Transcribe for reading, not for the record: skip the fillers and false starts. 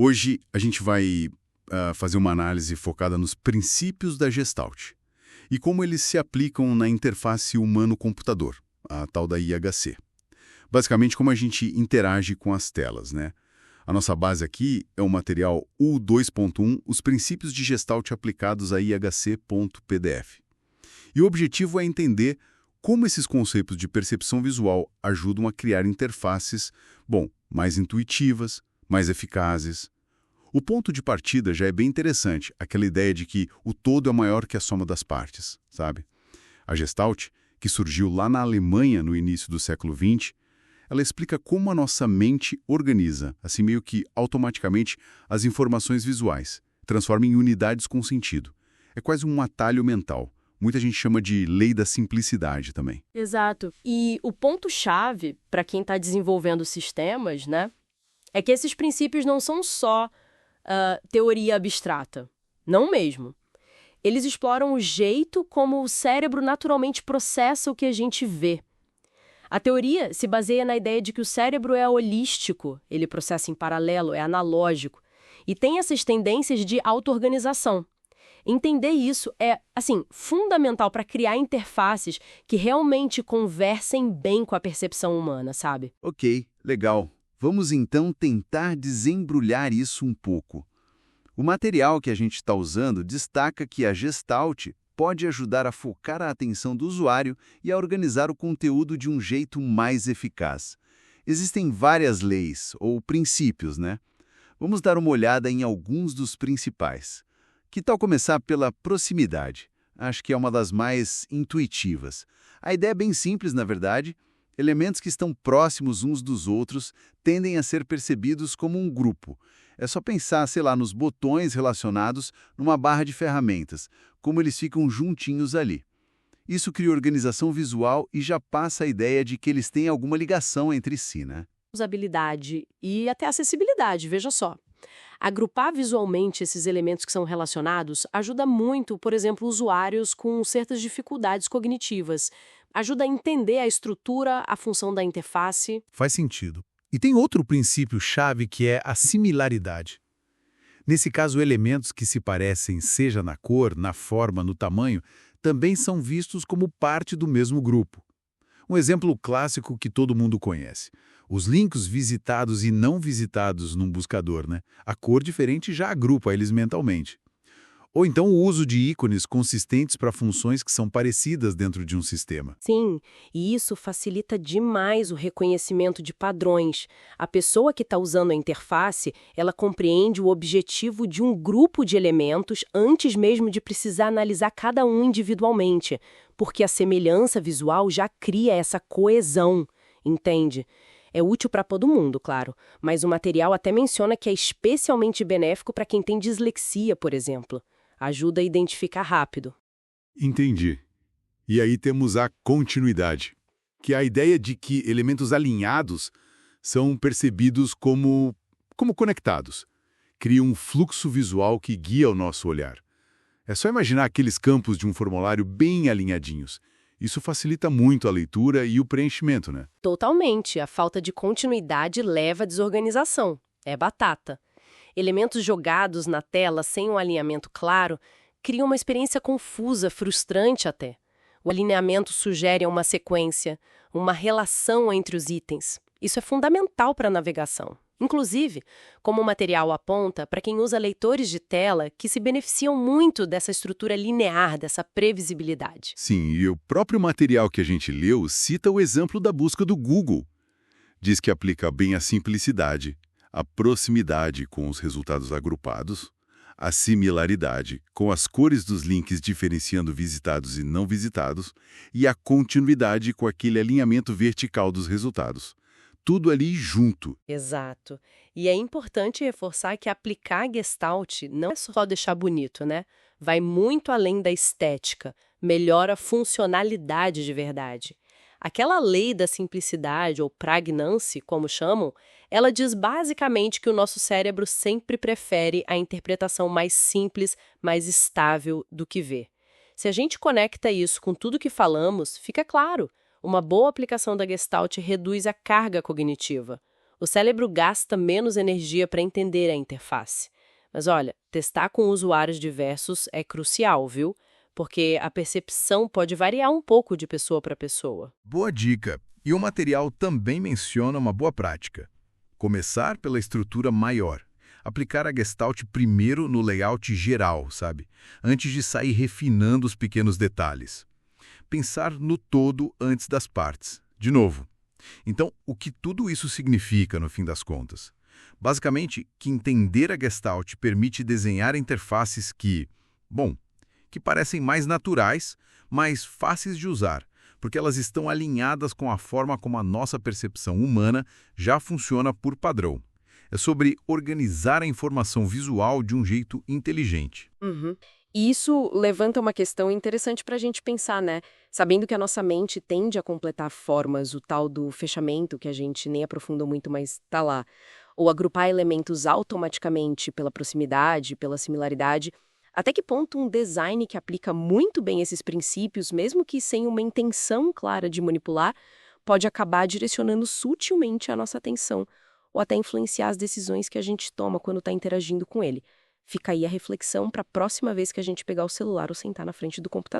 Hoje a gente vai fazer uma análise focada nos princípios da Gestalt e como eles se aplicam na interface humano-computador, a tal da IHC. Basicamente, como a gente interage com as telas, né? A nossa base aqui é o material U2.1, os princípios de Gestalt aplicados a IHC.pdf. E o objetivo é entender como esses conceitos de percepção visual ajudam a criar interfaces, mais intuitivas, mais eficazes. O ponto de partida já é bem interessante, aquela ideia de que o todo é maior que a soma das partes, sabe? A Gestalt, que surgiu lá na Alemanha no início do século XX, ela explica como a nossa mente organiza, assim meio que automaticamente, as informações visuais, transforma em unidades com sentido. É quase um atalho mental. Muita gente chama de lei da simplicidade também. Exato. E o ponto-chave para quem está desenvolvendo sistemas, né, é que esses princípios não são só teoria abstrata. Não mesmo. Eles exploram o jeito como o cérebro naturalmente processa o que a gente vê. A teoria se baseia na ideia de que o cérebro é holístico, ele processa em paralelo, é analógico, e tem essas tendências de auto-organização. Entender isso é, fundamental para criar interfaces que realmente conversem bem com a percepção humana, sabe? Ok, legal. Vamos então tentar desembrulhar isso um pouco. O material que a gente está usando destaca que a Gestalt pode ajudar a focar a atenção do usuário e a organizar o conteúdo de um jeito mais eficaz. Existem várias leis, ou princípios, né? Vamos dar uma olhada em alguns dos principais. Que tal começar pela proximidade? Acho que é uma das mais intuitivas. A ideia é bem simples, na verdade. Elementos que estão próximos uns dos outros tendem a ser percebidos como um grupo. É só pensar, nos botões relacionados numa barra de ferramentas, como eles ficam juntinhos ali. Isso cria organização visual e já passa a ideia de que eles têm alguma ligação entre si, né? Usabilidade e até acessibilidade, veja só. Agrupar visualmente esses elementos que são relacionados ajuda muito, por exemplo, usuários com certas dificuldades cognitivas. Ajuda a entender a estrutura, a função da interface. Faz sentido. E tem outro princípio-chave que é a similaridade. Nesse caso, elementos que se parecem, seja na cor, na forma, no tamanho, também são vistos como parte do mesmo grupo. Um exemplo clássico que todo mundo conhece. Os links visitados e não visitados num buscador, né? A cor diferente já agrupa eles mentalmente. Ou então o uso de ícones consistentes para funções que são parecidas dentro de um sistema. Sim, e isso facilita demais o reconhecimento de padrões. A pessoa que está usando a interface, ela compreende o objetivo de um grupo de elementos antes mesmo de precisar analisar cada um individualmente, porque a semelhança visual já cria essa coesão, entende? É útil para todo mundo, claro, mas o material até menciona que é especialmente benéfico para quem tem dislexia, por exemplo. Ajuda a identificar rápido. Entendi. E aí temos a continuidade, que é a ideia de que elementos alinhados são percebidos como conectados. Cria um fluxo visual que guia o nosso olhar. É só imaginar aqueles campos de um formulário bem alinhadinhos. Isso facilita muito a leitura e o preenchimento, né? Totalmente. A falta de continuidade leva à desorganização. É batata. Elementos jogados na tela sem um alinhamento claro criam uma experiência confusa, frustrante até. O alinhamento sugere uma sequência, uma relação entre os itens. Isso é fundamental para a navegação. Inclusive, como o material aponta, para quem usa leitores de tela que se beneficiam muito dessa estrutura linear, dessa previsibilidade. Sim, e o próprio material que a gente leu cita o exemplo da busca do Google. Diz que aplica bem a simplicidade, a proximidade com os resultados agrupados, a similaridade com as cores dos links diferenciando visitados e não visitados e a continuidade com aquele alinhamento vertical dos resultados. Tudo ali junto. Exato. E é importante reforçar que aplicar a Gestalt não é só deixar bonito, né? Vai muito além da estética, melhora a funcionalidade de verdade. Aquela lei da simplicidade, ou pragnancy, como chamam, ela diz basicamente que o nosso cérebro sempre prefere a interpretação mais simples, mais estável do que vê. Se a gente conecta isso com tudo que falamos, fica claro, uma boa aplicação da Gestalt reduz a carga cognitiva. O cérebro gasta menos energia para entender a interface. Mas olha, testar com usuários diversos é crucial, viu? Porque a percepção pode variar um pouco de pessoa para pessoa. Boa dica. E o material também menciona uma boa prática. Começar pela estrutura maior. Aplicar a Gestalt primeiro no layout geral, sabe? Antes de sair refinando os pequenos detalhes. Pensar no todo antes das partes. De novo. Então, o que tudo isso significa no fim das contas? Basicamente, que entender a Gestalt permite desenhar interfaces que parecem mais naturais, mais fáceis de usar, porque elas estão alinhadas com a forma como a nossa percepção humana já funciona por padrão. É sobre organizar a informação visual de um jeito inteligente. E isso levanta uma questão interessante para a gente pensar, né? Sabendo que a nossa mente tende a completar formas, o tal do fechamento, que a gente nem aprofundou muito, mas tá lá, ou agrupar elementos automaticamente pela proximidade, pela similaridade. Até que ponto um design que aplica muito bem esses princípios, mesmo que sem uma intenção clara de manipular, pode acabar direcionando sutilmente a nossa atenção, ou até influenciar as decisões que a gente toma quando está interagindo com ele. Fica aí a reflexão para a próxima vez que a gente pegar o celular ou sentar na frente do computador.